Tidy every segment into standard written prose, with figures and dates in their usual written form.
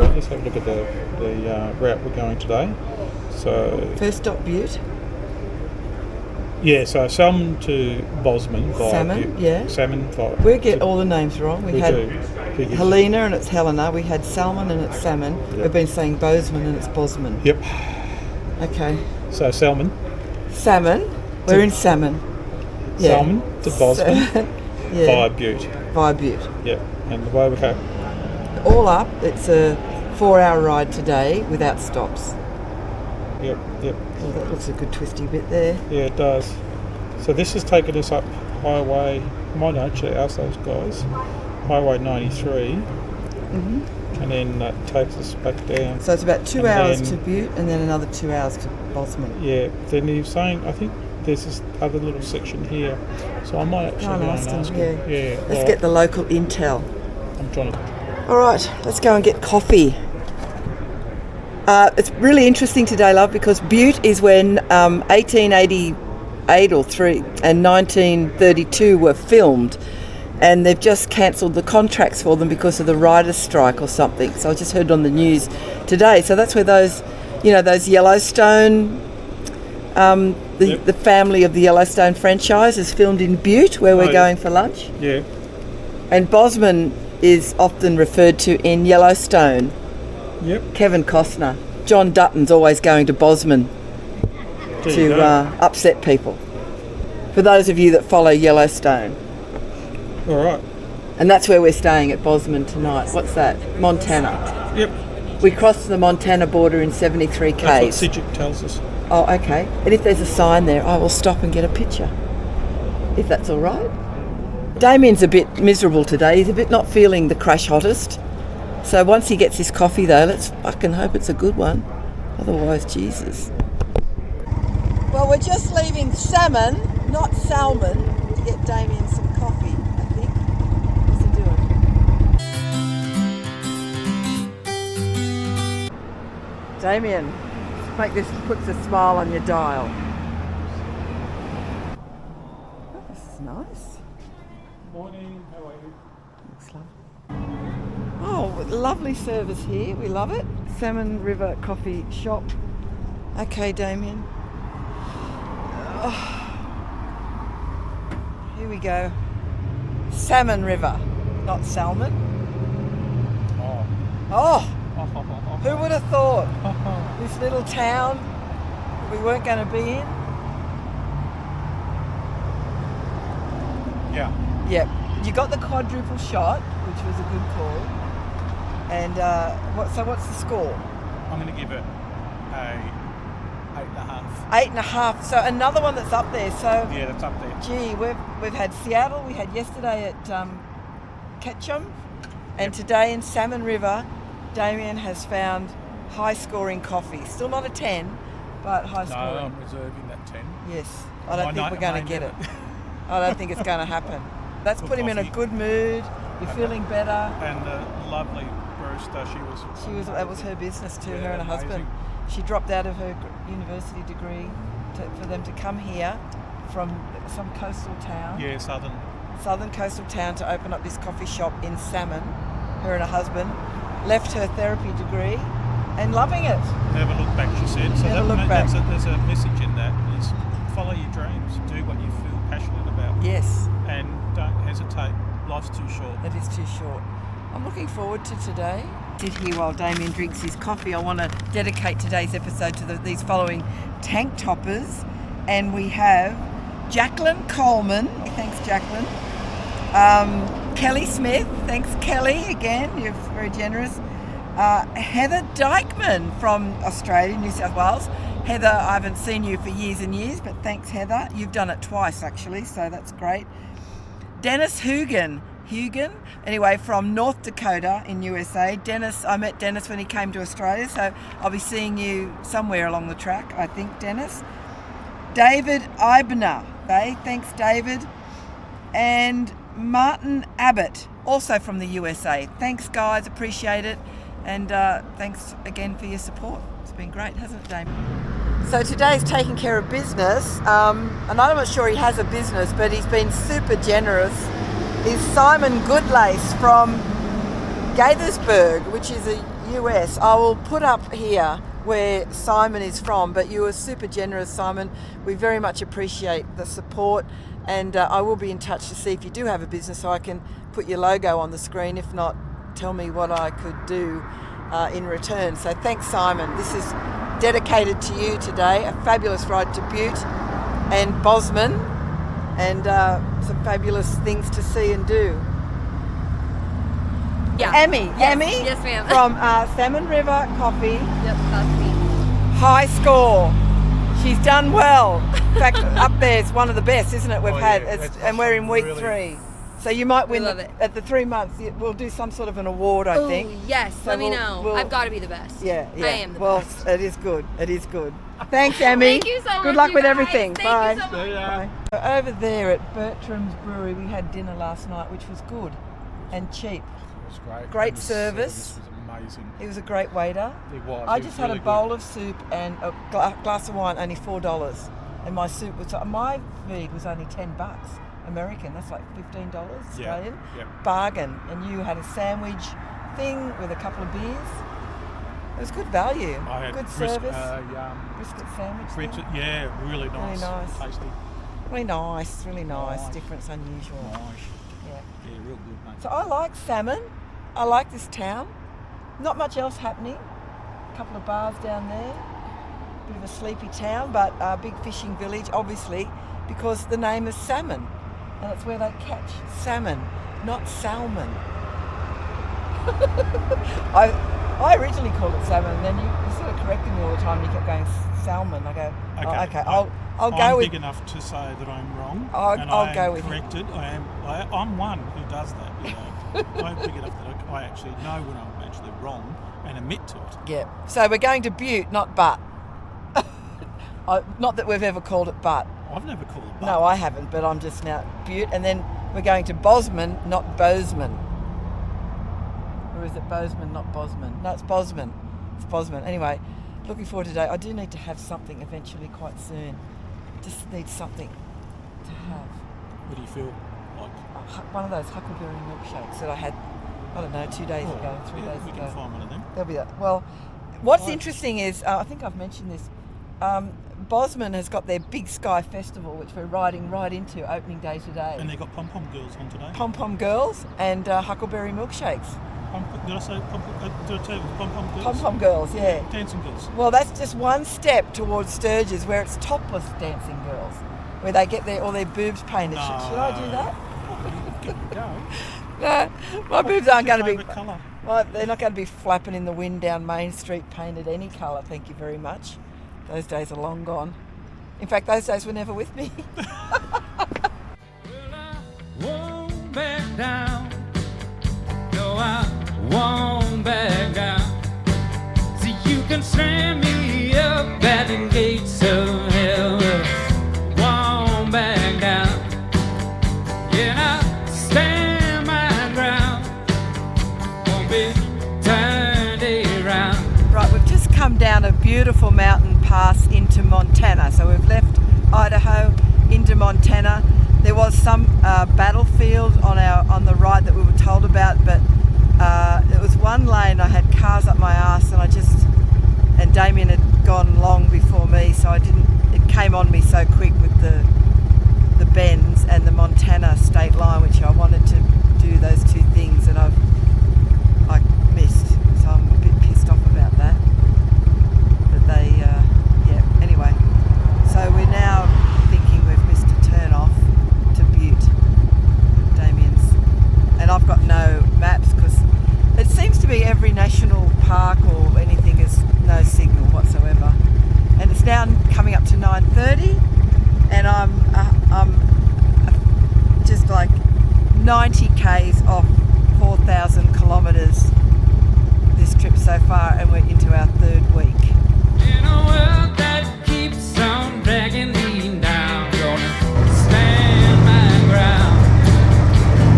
Let's have a look at the route we're going today. So First stop, Butte. yeah, so salmon to Bozeman via Salmon, Butte. yeah. Salmon via. We get all the names wrong. We had do. Figures. Helena and it's Helena. We had salmon and it's salmon. Yep. We've been saying Bozeman and it's Bozeman. Yep. Okay. So salmon. Salmon. We're in salmon. Yeah. Salmon to Bozeman Yeah. via Butte. Via Butte. Yep. And the way we go. All up, it's a 4-hour ride today without stops. Yep. Yep. Oh, that looks a good twisty bit there. Yeah, it does. So this has taken us up highway. Might actually ask those guys. Highway 93. And then that takes us back down. So it's about 2 And hours then- to Butte and then another 2 hours to Bozeman. Yeah. Then he was saying, I think there's this other little section here. So I might actually Oh, go nice and ask one, him. yeah. Yeah. Let's right. get the local intel. I'm trying to. All right, let's go and get coffee. It's really interesting today, love, because Butte is when 1888 or 3 and 1932 were filmed, and they've just cancelled the contracts for them because of the writers' strike or something. So I just heard on the news today. So that's where those Yellowstone, the family of the Yellowstone franchise is filmed in Butte, where we're going for lunch. Yeah. And Bozeman is often referred to in Yellowstone. Yep. Kevin Costner. John Dutton's always going to Bozeman There you to go. upset people. For those of you that follow Yellowstone. All right. And that's where we're staying at Bozeman tonight. What's that? Montana. Yep. We crossed the Montana border in 73 That's what k's. Sigik tells us. Oh, okay. And if there's a sign there, I will stop and get a picture. If that's all right. Damien's a bit miserable today. He's a bit not feeling the crash hottest. So once he gets his coffee though, let's fucking hope it's a good one. Otherwise, Jesus. Well, we're just leaving salmon, not salmon, to get Damien some coffee, I think. What's he doing? Damien, make this puts a smile on your dial. Oh, this is nice. Morning. How are you? Looks lovely. Oh, lovely service here. We love it. Salmon River Coffee Shop. Okay, Damien. Oh. Here we go. Salmon River, not salmon. Oh. Oh, who would have thought? This little town we weren't going to be in. Yeah. Yep. You got the quadruple shot, which was a good call. And what's the score? I'm going to give it a 8.5. 8.5. So another one that's up there. So Yeah, that's up there. gee, we've had Seattle. We had yesterday at Ketchum, and today in Salmon River, Damien has found high-scoring coffee. Still not a 10, but high-scoring. No, I'm reserving that 10. Yes, I don't think we're going to get it. it. I don't think it's going to happen. That's Good put him in a coffee. good mood. You're feeling better. And the lovely barista, That was her business too. Yeah, her and her husband. amazing. She dropped out of her university degree for them to come here from some coastal town. Yeah, Southern coastal town to open up this coffee shop in Salmon. Her and her husband left her therapy degree and loving it. Never look back, she said. So Never look back. There's a message in that is follow your dreams, do what you feel passionate about. Yes, And don't hesitate. Life's too short. it is too short. I'm looking forward to today. Sit here while Damien drinks his coffee. I want to dedicate today's episode to these following tank toppers. And we have Jacqueline Coleman. Thanks, Jacqueline. Kelly Smith. Thanks, Kelly, again. You're very generous. Heather Dykeman from Australia, New South Wales. Heather, I haven't seen you for years and years, but thanks, Heather. You've done it twice, actually, so that's great. Dennis Hugan, anyway, from North Dakota in USA. Dennis, I met Dennis when he came to Australia, so I'll be seeing you somewhere along the track, I think, Dennis. David Eibner, thanks, David. And Martin Abbott, also from the USA. Thanks, guys, appreciate it. And thanks again for your support. It's been great, hasn't it, Damien? So today's taking care of business, and I'm not sure he has a business, but he's been super generous. Is Simon Goodlace from Gaithersburg, which is a US. I will put up here where Simon is from, but you were super generous, Simon. We very much appreciate the support, and I will be in touch to see if you do have a business so I can put your logo on the screen. If not, tell me what I could do in return. So thanks, Simon. This is dedicated to you today. A fabulous ride to Butte and Bozeman, and some fabulous things to see and do. Yeah. Emmy, Yes. Emmy, Yes, ma'am. from Salmon River Coffee. Yep, that's me. High score. She's done well. In fact, up there is one of the best, isn't it? We've had, and we're in week 3. So you might win love it. at the 3 months. We'll do some sort of an award, I think. Ooh, yes, So let me know. we'll- I've got to be the best. Yeah. I am the well, best. it is good. It is good. Thanks, Emmy. Thank you so much. Good luck you with guys. everything. Thank Bye. you so much. Bye. So over there at Bertram's Brewery, we had dinner last night, which was good and cheap. It was great. Great And the service. was amazing. He was a great waiter. It was. I It just was had really a bowl of soup and a glass of wine, only $4, and my soup was my feed was only $10 American. That's like $15 Australian. Yeah. Bargain. And you had a sandwich thing with a couple of beers. It was good value. I had good service. brisket Brisket sandwich. thing. Brisket, yeah, really nice. nice. Tasty. Really nice. Really nice. Nice. Different, unusual. Nice. Yeah. Yeah, real good, mate. So I like salmon. I like this town. Not much else happening. A couple of bars down there. Bit of a sleepy town, but a big fishing village, obviously, because the name is salmon, and it's where they catch salmon, not salmon. I originally called it salmon, and then you sort of corrected me all the time. And you kept going salmon. I go, okay. I'll go I'm with. big enough to say that I'm wrong. I'll go with you. corrected. I'm one who does that. You know, I'm big enough that I actually know when I'm actually wrong and admit to it. Yeah. So we're going to Butte, not Butte. Not that we've ever called it Butte. I've never called it. No, I haven't, but I'm just now Butte, and then we're going to Bozeman, not Bozeman. Or is it Bozeman, not Bozeman? No, it's Bozeman. It's Bozeman. Anyway, looking forward to today. I do need to have something eventually quite soon. Just need something to have. What do you feel like? One of those huckleberry milkshakes that I had, I don't know, 2 days ago, 3 days we ago. can find one of them. There'll be that. Well, what's Right. interesting is, I think I've mentioned this, Bozeman has got their Big Sky Festival, which we're riding right into opening day today. And they got pom pom girls on today. Pom Pom Girls and Huckleberry Milkshakes. Did I say pom pom? Did I tell you it was pom pom girls? Pom Pom Girls, yeah. Dancing girls. Well, that's just one step towards Sturgis, where it's topless dancing girls, where they get all their boobs painted. Should I do that? Give it a go. No, my boobs aren't going to be. Favourite colour? Well, they're not going to be flapping in the wind down Main Street painted any colour. Thank you very much. Those days are long gone. In fact, those days were never with me. Well, I won't back down. No, I won't back down. So you can strand me up at the gates of hell. Won't back down. Yeah, I stand my ground. Won't be turned around. Right, we've just come down a beautiful mountain pass into Montana. So we've left Idaho into Montana. There was some battlefield on the right that we were told about, but it was one lane. I had cars up my arse, and Damien had gone long before me, so it came on me so quick with the bends and the Montana state line, which I wanted to do those two things, and I missed. So I'm a bit pissed off about that. But they, anyway. So we're now thinking we've missed a turn off to Butte, Damien's. And I've got no maps because it seems to be every national park or anything is no signal whatsoever. And it's now coming up to 9:30 and I'm just like 90 k's off 4,000 kilometres this trip so far, and we're into our third week. In a world that keeps on dragging me down, gonna stand my ground,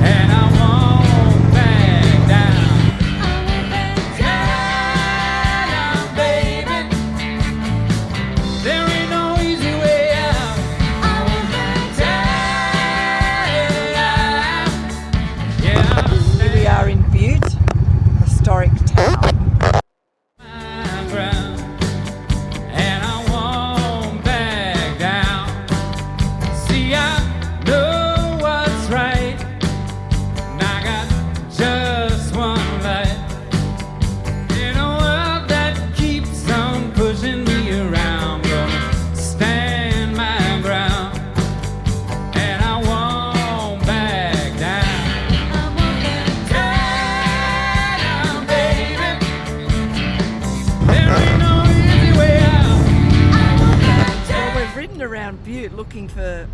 and I won't back down. I won't back down, baby. There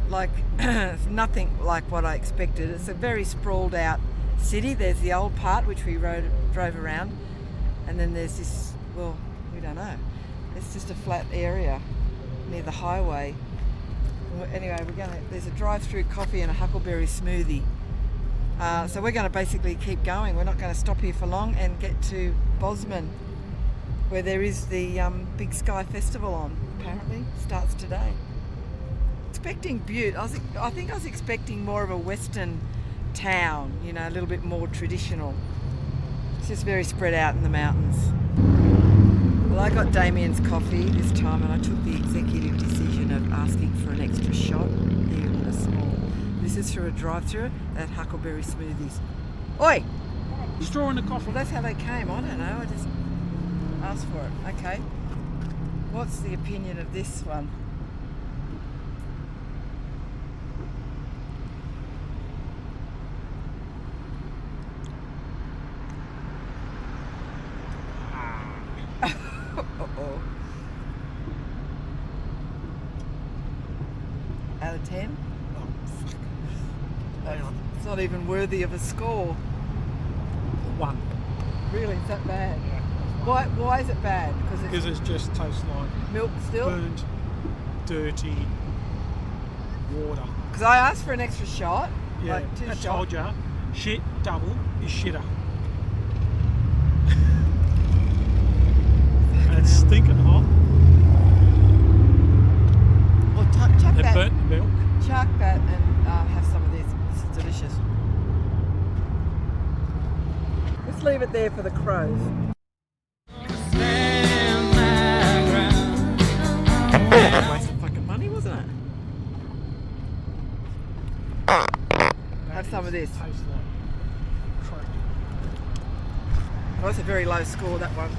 like it's nothing like what I expected. It's a very sprawled out city. There's the old part which we drove around, and then there's this, well, we don't know. It's just a flat area near the highway. Anyway, there's a drive-through coffee and a huckleberry smoothie. So we're going to basically keep going. We're not going to stop here for long and get to Bozeman, where there is the Big Sky Festival on. Apparently, starts today. Expecting Butte. I think I was expecting more of a western town, you know, a little bit more traditional. It's just very spread out in the mountains. Well, I got Damien's coffee this time, and I took the executive decision of asking for an extra shot, even a small. This is through a drive-through at Huckleberry Smoothies. Oi! Straw in the coffee. Well, that's how they came. I don't know. I just asked for it. Okay. What's the opinion of this one? Uh-oh. Out of 10? Oh, fuck. It's not even worthy of a score. 1. Really? Is that bad? Yeah. Why is it bad? Because it just tastes like milk still? burnt, dirty water. Because I asked for an extra shot. Yeah, like 2 I shots. told ya, shit double is shitter. And it's stinking hot. Well, chuck They that. burnt the milk. Chuck that and have some of this. It's delicious. Let's leave it there for the crows. Stand my ground. Waste of fucking money, wasn't it? Have some of this. Tastes like crap. Oh, that's a very low score, that one.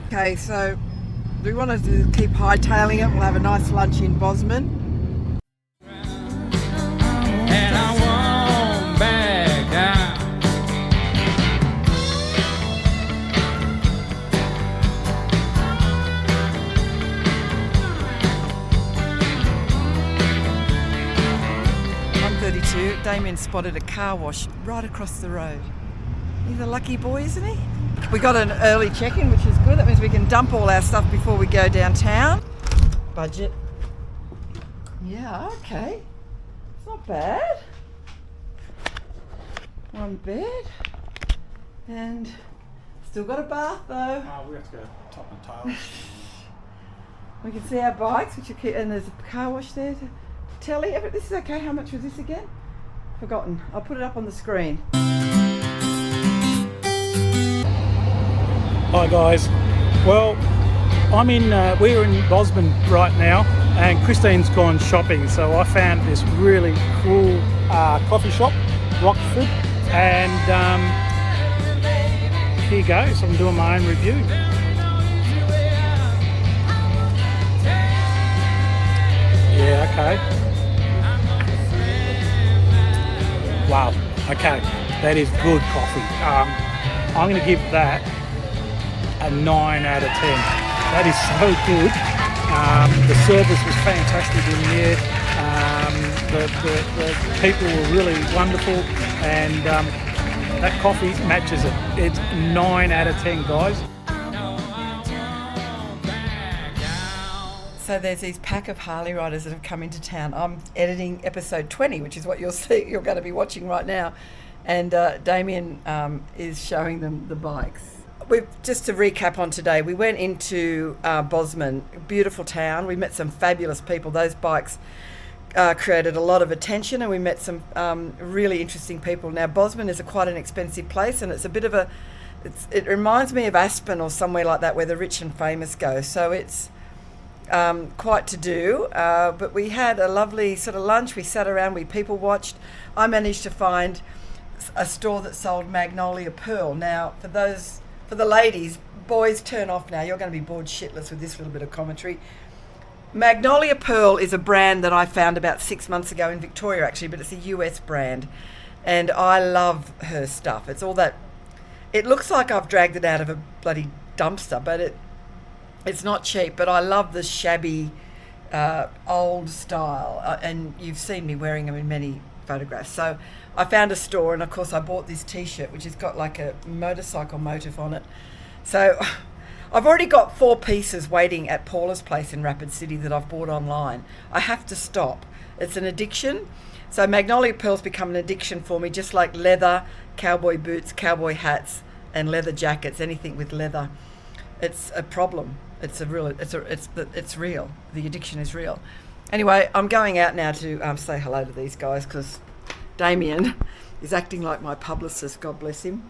Okay, so do we want to keep hightailing it? We'll have a nice lunch in Bozeman. And I won't back down. Damien spotted a car wash right across the road. He's a lucky boy, isn't he? We got an early check-in, which is good. That means we can dump all our stuff before we go downtown. Budget. Yeah, okay. It's not bad. 1 bed. And still got a bath though. Oh, we have to go top and tail. We can see our bikes, which are cute, and there's a car wash there. Telly, this is okay. How much was this again? Forgotten. I'll put it up on the screen. Hi guys. Well, we're in Bozeman right now, and Christine's gone shopping, so I found this really cool coffee shop, Rockford, and here you go. So I'm doing my own review. Yeah, okay. Wow, okay, that is good coffee. I'm going to give that a 9 out of 10. That is so good. The service was fantastic in here. The people were really wonderful, and that coffee matches it. It's 9 out of 10, guys. So there's these pack of Harley riders that have come into town. I'm editing episode 20, which is what you're going to be watching right now, and Damien is showing them the bikes. Just to recap on today, we went into Bozeman, beautiful town. We met some fabulous people. Those bikes created a lot of attention, and we met some really interesting people. Now, Bozeman is quite an expensive place, and it's a bit of it reminds me of Aspen or somewhere like that, where the rich and famous go. So it's quite to do, but we had a lovely sort of lunch. We sat around, we people watched. I managed to find a store that sold Magnolia Pearl. Now, for the ladies, boys, turn off now. You're going to be bored shitless with this little bit of commentary. Magnolia Pearl is a brand that I found about 6 months ago in Victoria, actually, but it's a US brand, and I love her stuff. It's all that. It looks like I've dragged it out of a bloody dumpster, but it's not cheap. But I love the shabby old style, and you've seen me wearing them in many photographs. So I found a store, and of course I bought this T-shirt which has got like a motorcycle motif on it. So I've already got 4 pieces waiting at Paula's place in Rapid City that I've bought online. I have to stop. It's an addiction. So Magnolia Pearl's become an addiction for me, just like leather, cowboy boots, cowboy hats, and leather jackets. Anything with leather, it's a problem. It's real. The addiction is real. Anyway, I'm going out now to say hello to these guys because Damien is acting like my publicist. God bless him.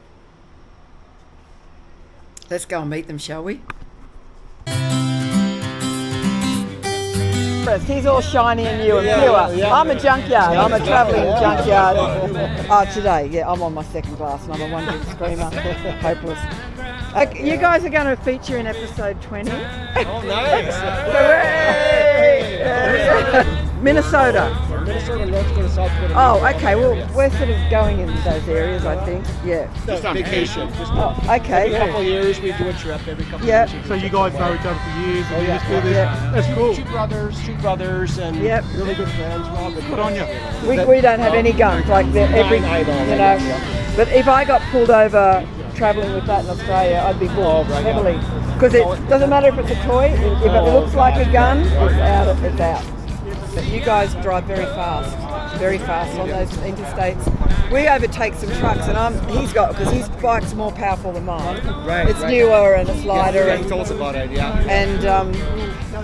Let's go and meet them, shall we? He's all shiny and new and pure. I'm a junkyard. I'm a travelling junkyard. Today, yeah, I'm on my second glass and I'm a one-drink screamer. Hopeless. You guys are going to feature in episode 20. Oh, nice. Minnesota. Minnesota, North Dakota, South Dakota. Oh, okay. Well, we're sort of going in those areas, I think. Yeah. Just on vacation. Just Okay. every couple of years, we do a trip. Every couple Yep. of years. So you guys know each other for years and you just do this. Yeah. That's cool. Two brothers, and Yep. really good friends. We're all good. Good on you. We don't have any guns like every, I know. you know. But if I got pulled over travelling with that in Australia, I'd be booked right, heavily. Because it doesn't matter if it's a toy. If it looks like a gun, it's out. It's out. But you guys drive very fast on those interstates. We overtake some trucks, and because his bike's more powerful than mine. Right, It's right. newer and it's lighter. Yeah, he told us about it. Yeah.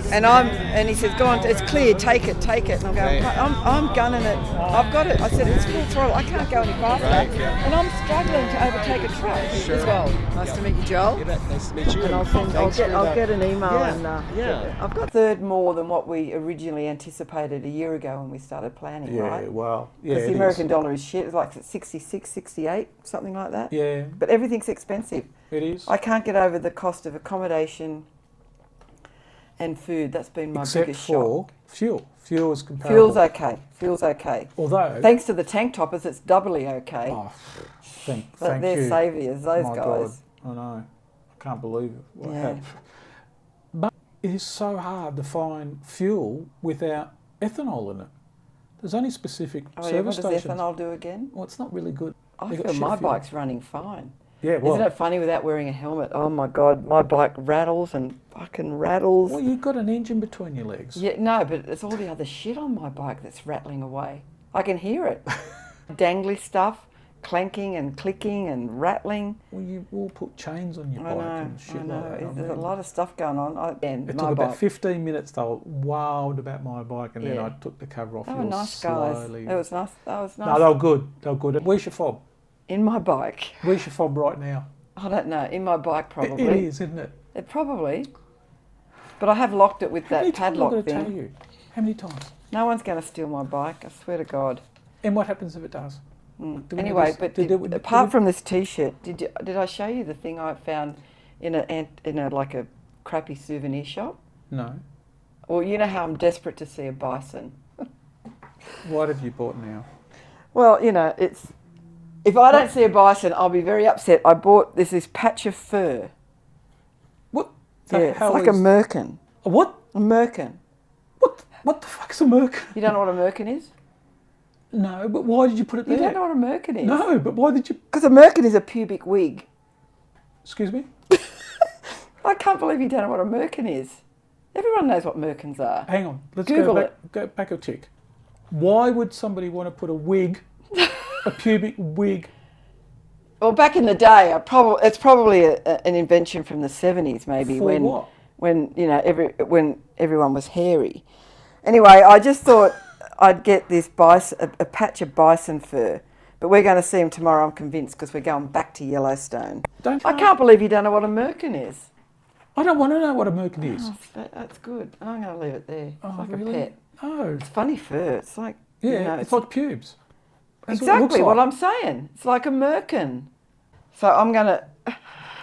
And he says, go on, it's clear, take it. And I'm going, Right. I'm gunning it. I've got it. I said, it's full throttle. I can't go any faster. Right, yeah. And I'm struggling to overtake a truck as well. Nice to meet you, Joel. You bet. Nice to meet you. And I'll get an email. Yeah, And yeah. I've got a third more than what we originally anticipated a year ago when we started planning, Yeah, right? well, yeah. Because the it American is. dollar is shit. It's like 66, 68, something like that. Yeah, But everything's expensive. it is. I can't get over the cost of accommodation and food. That's been my Except biggest for shock. fuel. Fuel is comparable. Fuel's okay. Although, Thanks to the tank toppers, it's doubly okay. oh, thank They're you. saviours, those My guys. God, I know. I can't believe it. What Yeah. happened. But it is so hard to find fuel without ethanol in it. There's only specific Oh, yeah, what service does stations. ethanol do again? Well, it's not really good. I They got feel shit my fuel. bike's running fine. Yeah, well, Isn't it funny without wearing a helmet? Oh my God, my bike rattles and fucking rattles. well, you've got an engine between your legs. Yeah, no, but it's all the other shit on my bike that's rattling away. I can hear it. Dangly stuff, clanking and clicking and rattling. Well, you will put chains on your I bike know, and shit I know. like that. I There's a mean, lot of stuff going on. And it my took about bike. 15 minutes. They were wild about my bike, and then Yeah. I took the cover off. They were real nice guys. slowly. That was nice. No, they were good. They were good. Where's your fob? In my bike. Where's your fob right now? I don't know. In my bike, probably. It is, isn't it? It probably. But I have locked it with How many that times padlock I've got to tell thing. you? How many times? No one's going to steal my bike. I swear to God. And what happens if it does? Do we Anyway, never- but did- apart from this T-shirt, did I show you the thing I found in a like a crappy souvenir shop? No. Well, you know how I'm desperate to see a bison. What have you bought now? Well, you know, if I don't see a bison, I'll be very upset. I bought this patch of fur. What? Yeah, it's like a merkin. A what? A merkin. What the fuck's a merkin? You don't know what a merkin is? No, but why did you put it You there? don't know what a merkin is? No, but why did you? Because a merkin is a pubic wig. Excuse me? I can't believe you don't know what a merkin is. Everyone knows what merkins are. Hang on. Let's Google go back a tick. Why would somebody want to put a wig, a pubic wig? Well, back in the day, it's probably an invention from the 70s, maybe, For when what? when you know when everyone was hairy. Anyway, I just thought I'd get this a patch of bison fur, but we're going to see him tomorrow. I'm convinced because we're going back to Yellowstone. I can't believe you don't know what a merkin is. I don't want to know what a merkin is. Oh, that's good. I'm going to leave it there. It's like really? a pet. Oh, It's funny fur. It's like yeah, you know, it's like pubes. That's exactly what what it I'm saying. It's like a merkin. So I'm going to.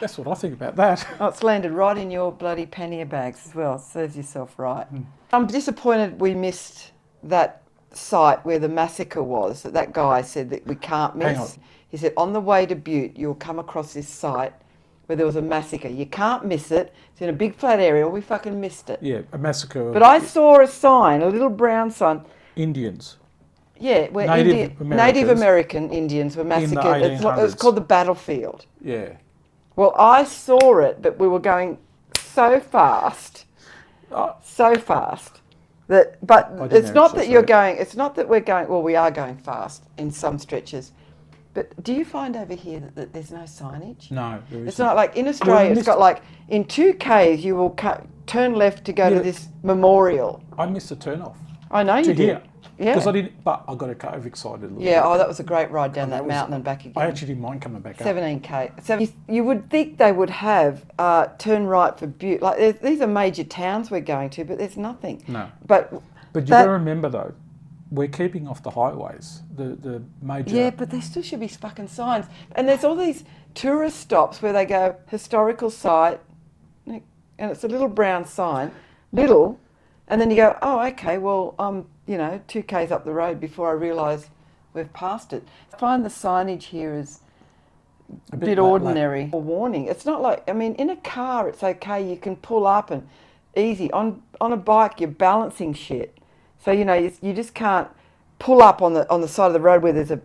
That's what I think about that. Oh, it's landed right in your bloody pannier bags as well. Serves yourself right. Hmm. I'm disappointed we missed that site where the massacre was. That guy said that we can't miss. Hang on. He said, on the way to Butte, you'll come across this site where there was a massacre. You can't miss it. It's in a big flat area. We fucking missed it. Yeah, a massacre. But I saw a sign, a little brown sign. Indians. Yeah, where Native Native American Indians were massacred. It's called the battlefield. Yeah. Well, I saw it, but we were going so fast, that. But it's not that you're going. It's not that we're going. Well, we are going fast in some stretches. But do you find over here that there's no signage? No, there isn't. It's not like in Australia. It's got like in 2Ks you will turn left to go to this memorial. I missed the turn off. I know you did. Here. Yeah. Because I didn't, but I got overexcited a little bit. Yeah, oh, that was a great ride down that mountain and back again. I actually didn't mind coming back up. 17K. You would think they would have turn right for Butte. Like these are major towns we're going to, but there's nothing. No. But you got to remember though, we're keeping off the highways, the major. Yeah, but there still should be fucking signs. And there's all these tourist stops where they go historical site, and it's a little brown sign, little, and then you go, oh, okay, well, 2Ks up the road before I realise we've passed it. I find the signage here is a bit ordinary. Or warning. It's not like, in a car it's okay, you can pull up and easy. On a bike you're balancing shit. So, you just can't pull up on the side of the road where there's a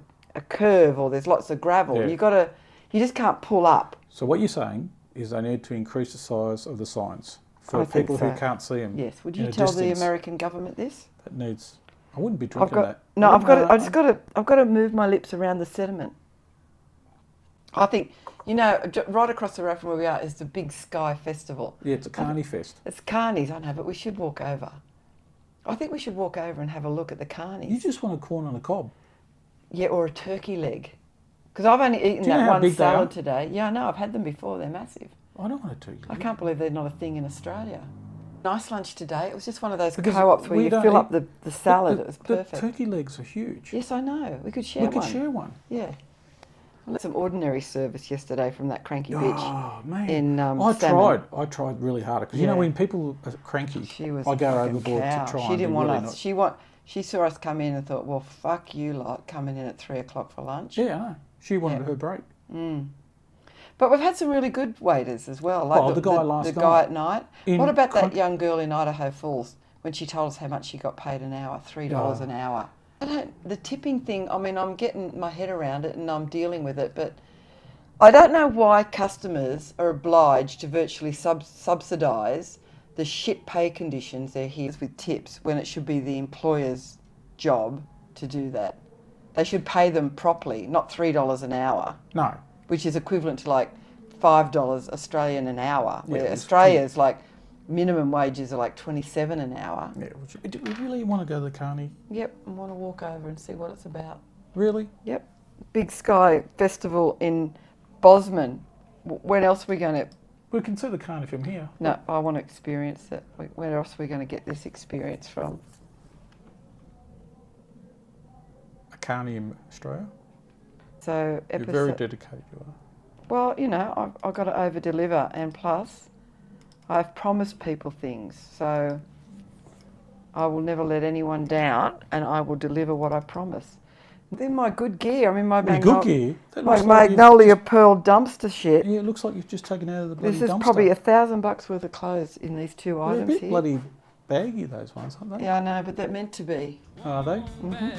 curve or there's lots of gravel. Yeah. You just can't pull up. So what you're saying is they need to increase the size of the signs for people who can't see them. Yes. Would you tell the American government this? That needs. I wouldn't be drinking that. No, I've got to move my lips around the sediment. I think, right across the road from where we are is the Big Sky Festival. Yeah, it's a carny fest. It's carnies, I know, but we should walk over. I think we should walk over and have a look at the carnies. You just want a corn on the cob. Yeah, or a turkey leg. Because I've only eaten that one salad today. Yeah, I know, I've had them before, they're massive. I don't want a turkey leg. I can't believe they're not a thing in Australia. Nice lunch today. It was just one of those co-ops where you fill up the salad. It was perfect. The turkey legs are huge. Yes, I know. We could share one. We could share one. Yeah. I had some ordinary service yesterday from that cranky bitch. Oh, man. In, I tried really hard. Because, when people are cranky, I go overboard to try She didn't want us. Not... She saw us come in and thought, well, fuck you lot, coming in at 3 o'clock for lunch. Yeah, I know. She wanted her break. Mm. But we've had some really good waiters as well. Like the guy last night. The guy at night. What about that young girl in Idaho Falls when she told us how much she got paid an hour, $3 an hour? The tipping thing, I'm getting my head around it and I'm dealing with it, but I don't know why customers are obliged to virtually subsidise the shit pay conditions they're here with tips when it should be the employer's job to do that. They should pay them properly, not $3 an hour. No. Which is equivalent to like $5 Australian an hour, where Australia's like minimum wages are like 27 an hour. Yeah, do we really want to go to the carny? Yep, I want to walk over and see what it's about. Really? Yep. Big Sky Festival in Bozeman. When else are we going to... We can see the carny from here. No, I want to experience it. Where else are we going to get this experience from? A carny in Australia? So You're very dedicated, you are. Well, I've got to over-deliver, and plus, I've promised people things, so I will never let anyone down, and I will deliver what I promise. Then my good gear, my Magnolia Pearl dumpster shit. Yeah, it looks like you've just taken out of the bloody dumpster. This is probably $1,000 worth of clothes in these two items They're a bit here. bloody baggy, those ones, aren't they? Yeah, I know, but they're meant to be. Are they? Mm-hmm.